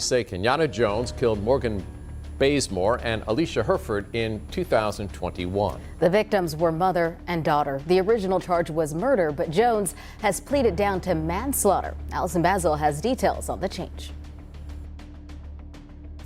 Say Kenyatta Jones killed Morgan Bazemore and Alicia Herford in 2021. The victims were mother and daughter. The original charge was murder, but Jones has pleaded down to manslaughter. Allison Basil has details on the change.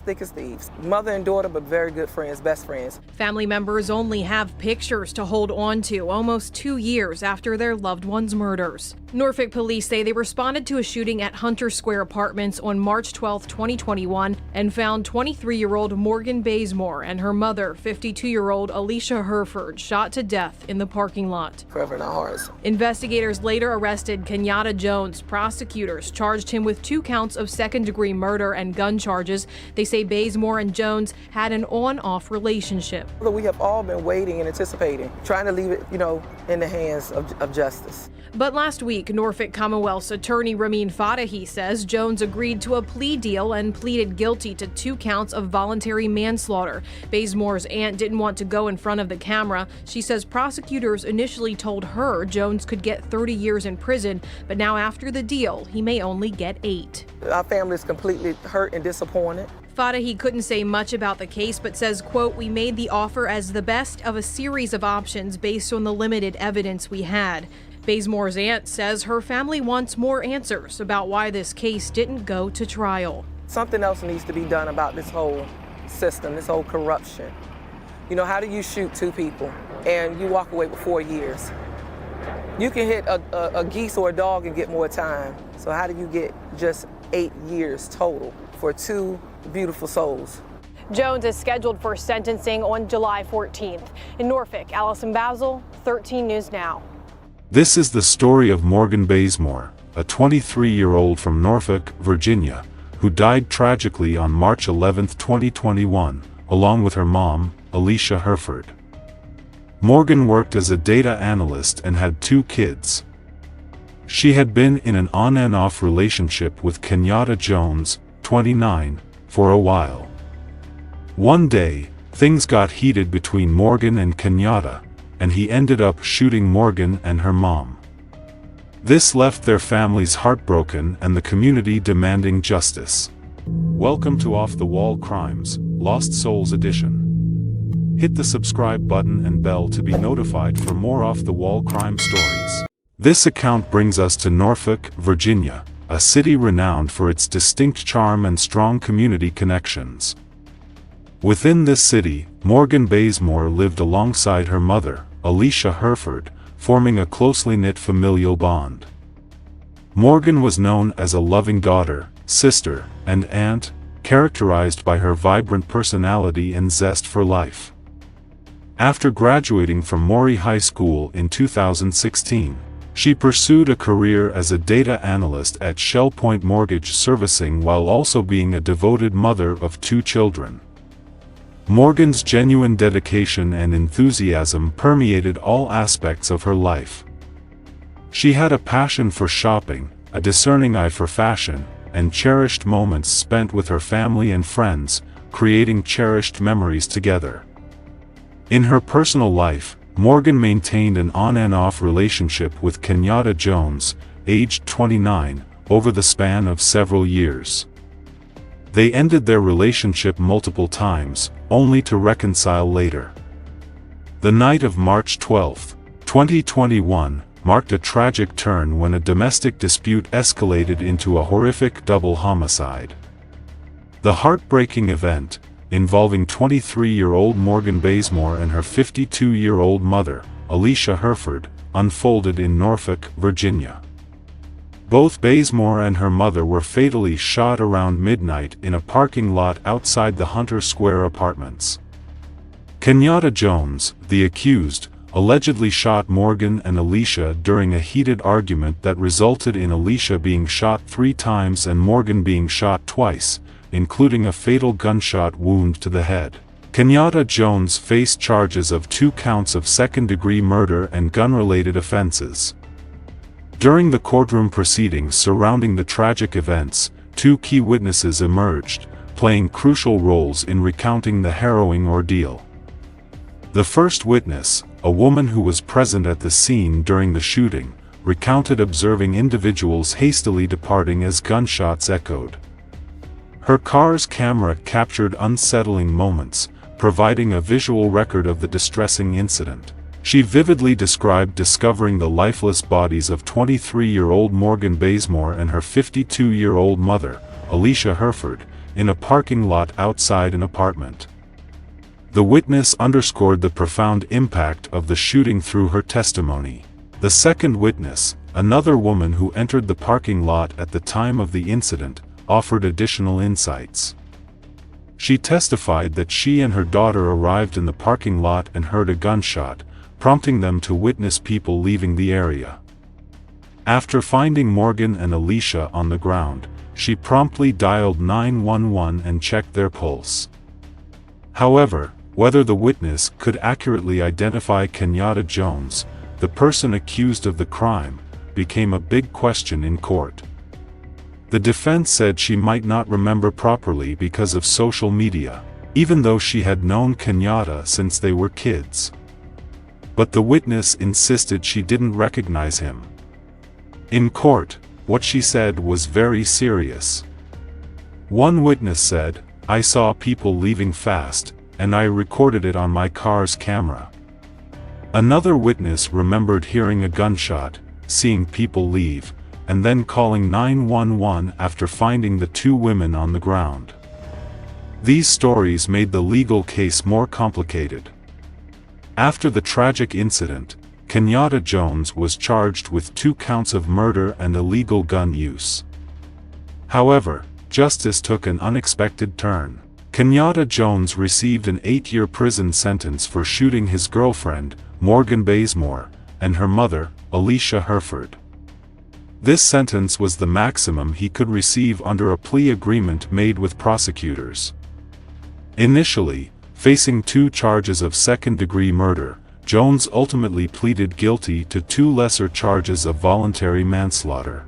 Thick as thieves. Mother and daughter, but very good friends, best friends. Family members only have pictures to hold on to almost 2 years after their loved one's murders. Norfolk police say they responded to a shooting at Hunter Square Apartments on March 12, 2021, and found 23-year-old Morgan Bazemore and her mother, 52-year-old Alicia Herford, shot to death in the parking lot. Forever in our hearts. Investigators later arrested Kenyatta Jones. Prosecutors charged him with 2 counts of second-degree murder and gun charges. They say Bazemore and Jones had an on-off relationship. We have all been waiting and anticipating, trying to leave it, in the hands of justice. But last week, Norfolk Commonwealth's attorney Ramin Fadahi says Jones agreed to a plea deal and pleaded guilty to 2 counts of voluntary manslaughter. Bazemore's aunt didn't want to go in front of the camera. She says prosecutors initially told her Jones could get 30 years in prison, but now after the deal, he may only get 8. Our family is completely hurt and disappointed. Fadahi couldn't say much about the case, but says, quote, "We made the offer as the best of a series of options based on the limited evidence we had." Bazemore's aunt says her family wants more answers about why this case didn't go to trial. Something else needs to be done about this whole system, this whole corruption. How do you shoot 2 people and you walk away with 4 years? You can hit a geese or a dog and get more time. So how do you get just 8 years total for 2 beautiful souls? Jones is scheduled for sentencing on July 14th. In Norfolk, Allison Basil, 13 News Now. This is the story of Morgan Bazemore, a 23-year-old from Norfolk, Virginia, who died tragically on March 11, 2021, along with her mom, Alicia Herford. Morgan worked as a data analyst and had 2 kids. She had been in an on and off relationship with Kenyatta Jones, 29, for a while. One day, things got heated between Morgan and Kenyatta, and he ended up shooting Morgan and her mom. This left their families heartbroken and the community demanding justice. Welcome to Off the Wall Crimes, Lost Souls Edition. Hit the subscribe button and bell to be notified for more Off the Wall crime stories. This account brings us to Norfolk, Virginia, a city renowned for its distinct charm and strong community connections. Within this city, Morgan Bazemore lived alongside her mother, Alicia Herford, forming a closely knit familial bond. Morgan was known as a loving daughter, sister, and aunt, characterized by her vibrant personality and zest for life. After graduating from Maury High School in 2016, she pursued a career as a data analyst at Shell Point Mortgage Servicing while also being a devoted mother of 2 children. Morgan's genuine dedication and enthusiasm permeated all aspects of her life. She had a passion for shopping, a discerning eye for fashion, and cherished moments spent with her family and friends, creating cherished memories together. In her personal life, Morgan maintained an on and off relationship with Kenyatta Jones, aged 29, over the span of several years. They ended their relationship multiple times, only to reconcile later. The night of March 12, 2021, marked a tragic turn when a domestic dispute escalated into a horrific double homicide. The heartbreaking event, involving 23-year-old Morgan Bazemore and her 52-year-old mother, Alicia Herford, unfolded in Norfolk, Virginia. Both Bazemore and her mother were fatally shot around midnight in a parking lot outside the Hunter Square Apartments. Kenyatta Jones, the accused, allegedly shot Morgan and Alicia during a heated argument that resulted in Alicia being shot 3 times and Morgan being shot twice, including a fatal gunshot wound to the head. Kenyatta Jones faced charges of 2 counts of second-degree murder and gun-related offenses. During the courtroom proceedings surrounding the tragic events, 2 key witnesses emerged, playing crucial roles in recounting the harrowing ordeal. The first witness, a woman who was present at the scene during the shooting, recounted observing individuals hastily departing as gunshots echoed. Her car's camera captured unsettling moments, providing a visual record of the distressing incident. She vividly described discovering the lifeless bodies of 23-year-old Morgan Bazemore and her 52-year-old mother, Alicia Hereford, in a parking lot outside an apartment. The witness underscored the profound impact of the shooting through her testimony. The second witness, another woman who entered the parking lot at the time of the incident, offered additional insights. She testified that she and her daughter arrived in the parking lot and heard a gunshot, prompting them to witness people leaving the area. After finding Morgan and Alicia on the ground, she promptly dialed 911 and checked their pulse. However, whether the witness could accurately identify Kenyatta Jones, the person accused of the crime, became a big question in court. The defense said she might not remember properly because of social media, even though she had known Kenyatta since they were kids. But the witness insisted she didn't recognize him. In court, what she said was very serious. One witness said, "I saw people leaving fast, and I recorded it on my car's camera." Another witness remembered hearing a gunshot, seeing people leave, and then calling 911 after finding the two women on the ground. These stories made the legal case more complicated. After the tragic incident, Kenyatta Jones was charged with 2 counts of murder and illegal gun use. However, justice took an unexpected turn. Kenyatta Jones received an 8-year prison sentence for shooting his girlfriend, Morgan Bazemore, and her mother, Alicia Hereford. This sentence was the maximum he could receive under a plea agreement made with prosecutors. Initially, facing 2 charges of second-degree murder, Jones ultimately pleaded guilty to 2 lesser charges of voluntary manslaughter.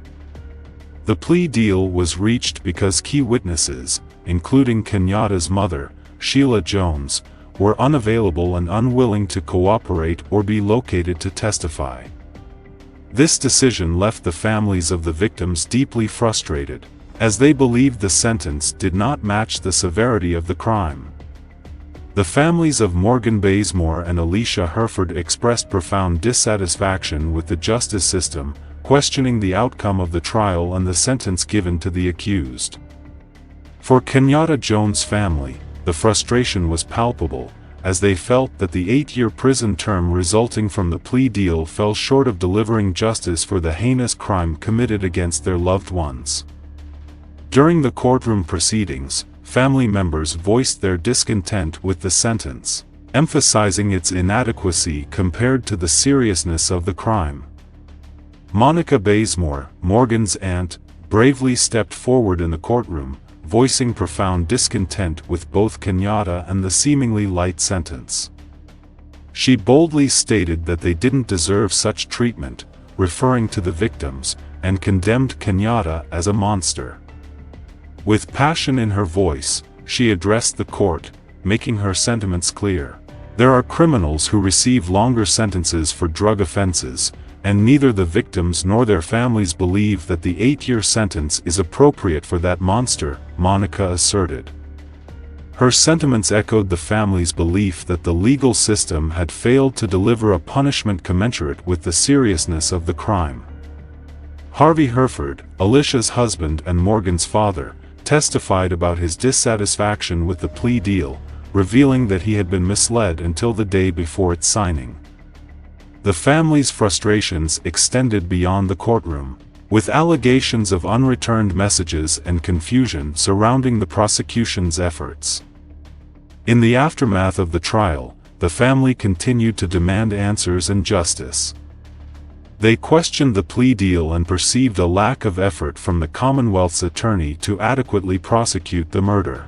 The plea deal was reached because key witnesses, including Kenyatta's mother, Sheila Jones, were unavailable and unwilling to cooperate or be located to testify. This decision left the families of the victims deeply frustrated, as they believed the sentence did not match the severity of the crime. The families of Morgan Bazemore and Alicia Hereford expressed profound dissatisfaction with the justice system, questioning the outcome of the trial and the sentence given to the accused. For Kenyatta Jones' family, the frustration was palpable, as they felt that the 8-year prison term resulting from the plea deal fell short of delivering justice for the heinous crime committed against their loved ones. During the courtroom proceedings, family members voiced their discontent with the sentence, emphasizing its inadequacy compared to the seriousness of the crime. Monica Bazemore, Morgan's aunt, bravely stepped forward in the courtroom, voicing profound discontent with both Kenyatta and the seemingly light sentence. She boldly stated that they didn't deserve such treatment, referring to the victims, and condemned Kenyatta as a monster. With passion in her voice, she addressed the court, making her sentiments clear. There are criminals who receive longer sentences for drug offenses, and neither the victims nor their families believe that the 8-year sentence is appropriate for that monster, Monica asserted. Her sentiments echoed the family's belief that the legal system had failed to deliver a punishment commensurate with the seriousness of the crime. Harvey Hereford, Alicia's husband and Morgan's father, testified about his dissatisfaction with the plea deal, revealing that he had been misled until the day before its signing. The family's frustrations extended beyond the courtroom, with allegations of unreturned messages and confusion surrounding the prosecution's efforts. In the aftermath of the trial, the family continued to demand answers and justice. They questioned the plea deal and perceived a lack of effort from the Commonwealth's attorney to adequately prosecute the murder.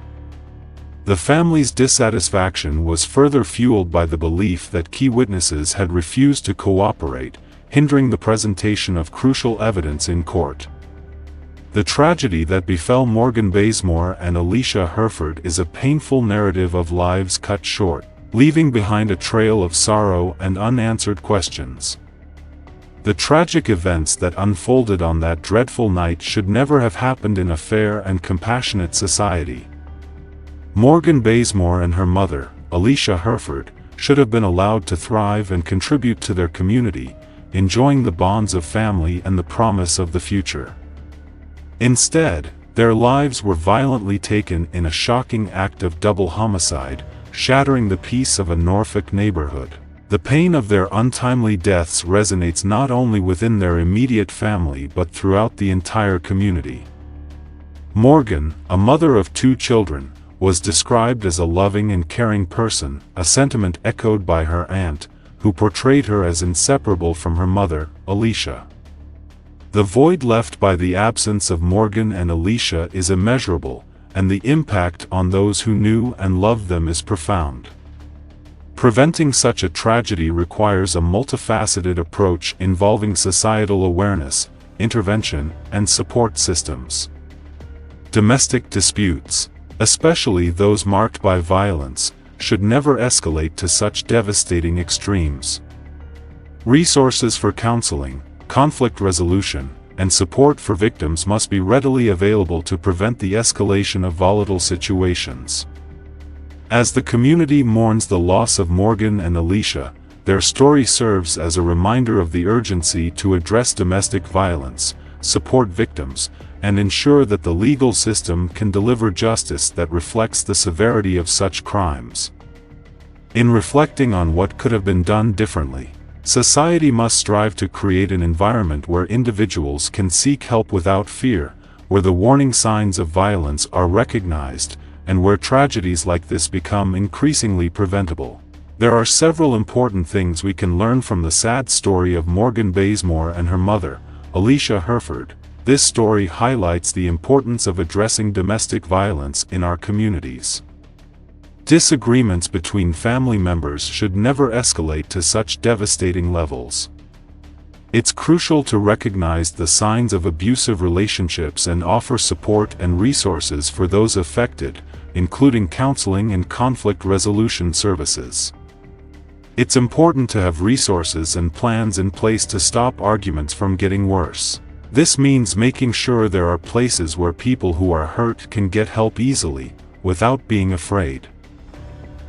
The family's dissatisfaction was further fueled by the belief that key witnesses had refused to cooperate, hindering the presentation of crucial evidence in court. The tragedy that befell Morgan Bazemore and Alicia Hereford is a painful narrative of lives cut short, leaving behind a trail of sorrow and unanswered questions. The tragic events that unfolded on that dreadful night should never have happened in a fair and compassionate society. Morgan Bazemore and her mother, Alicia Herford, should have been allowed to thrive and contribute to their community, enjoying the bonds of family and the promise of the future. Instead, their lives were violently taken in a shocking act of double homicide, shattering the peace of a Norfolk neighborhood. The pain of their untimely deaths resonates not only within their immediate family but throughout the entire community. Morgan, a mother of 2 children, was described as a loving and caring person, a sentiment echoed by her aunt, who portrayed her as inseparable from her mother, Alicia. The void left by the absence of Morgan and Alicia is immeasurable, and the impact on those who knew and loved them is profound. Preventing such a tragedy requires a multifaceted approach involving societal awareness, intervention, and support systems. Domestic disputes, especially those marked by violence, should never escalate to such devastating extremes. Resources for counseling, conflict resolution, and support for victims must be readily available to prevent the escalation of volatile situations. As the community mourns the loss of Morgan and Alicia, their story serves as a reminder of the urgency to address domestic violence, support victims, and ensure that the legal system can deliver justice that reflects the severity of such crimes. In reflecting on what could have been done differently, society must strive to create an environment where individuals can seek help without fear, where the warning signs of violence are recognized, and where tragedies like this become increasingly preventable. There are several important things we can learn from the sad story of Morgan Bazemore and her mother, Alicia Herford. This story highlights the importance of addressing domestic violence in our communities. Disagreements between family members should never escalate to such devastating levels. It's crucial to recognize the signs of abusive relationships and offer support and resources for those affected, including counseling and conflict resolution services. It's important to have resources and plans in place to stop arguments from getting worse. This means making sure there are places where people who are hurt can get help easily, without being afraid.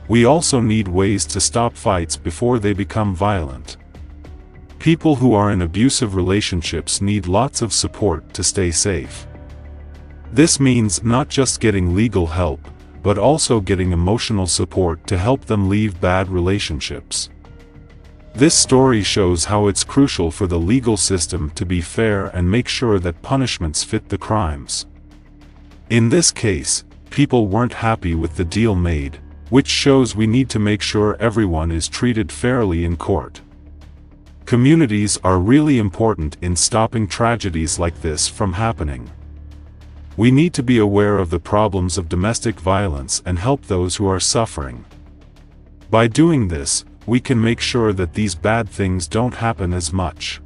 We also need ways to stop fights before they become violent. People who are in abusive relationships need lots of support to stay safe. This means not just getting legal help, but also getting emotional support to help them leave bad relationships. This story shows how it's crucial for the legal system to be fair and make sure that punishments fit the crimes. In this case, people weren't happy with the deal made, which shows we need to make sure everyone is treated fairly in court. Communities are really important in stopping tragedies like this from happening. We need to be aware of the problems of domestic violence and help those who are suffering. By doing this, we can make sure that these bad things don't happen as much.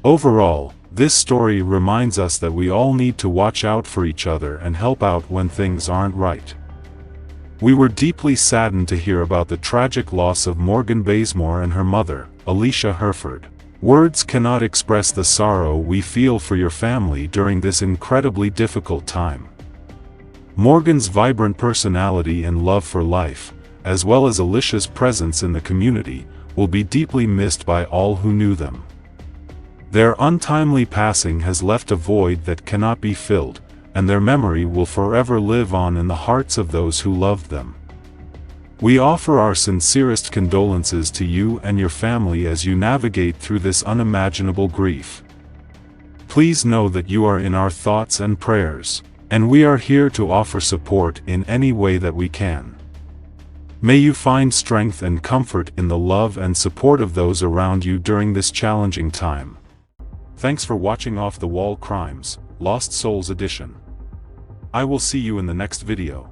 Overall, this story reminds us that we all need to watch out for each other and help out when things aren't right. We were deeply saddened to hear about the tragic loss of Morgan Bazemore and her mother, Alicia Herford. Words cannot express the sorrow we feel for your family during this incredibly difficult time. Morgan's vibrant personality and love for life, as well as Alicia's presence in the community, will be deeply missed by all who knew them. Their untimely passing has left a void that cannot be filled, and their memory will forever live on in the hearts of those who loved them. We offer our sincerest condolences to you and your family as you navigate through this unimaginable grief. Please know that you are in our thoughts and prayers, and we are here to offer support in any way that we can. May you find strength and comfort in the love and support of those around you during this challenging time. Thanks for watching Off the Wall Crimes, Lost Souls Edition. I will see you in the next video.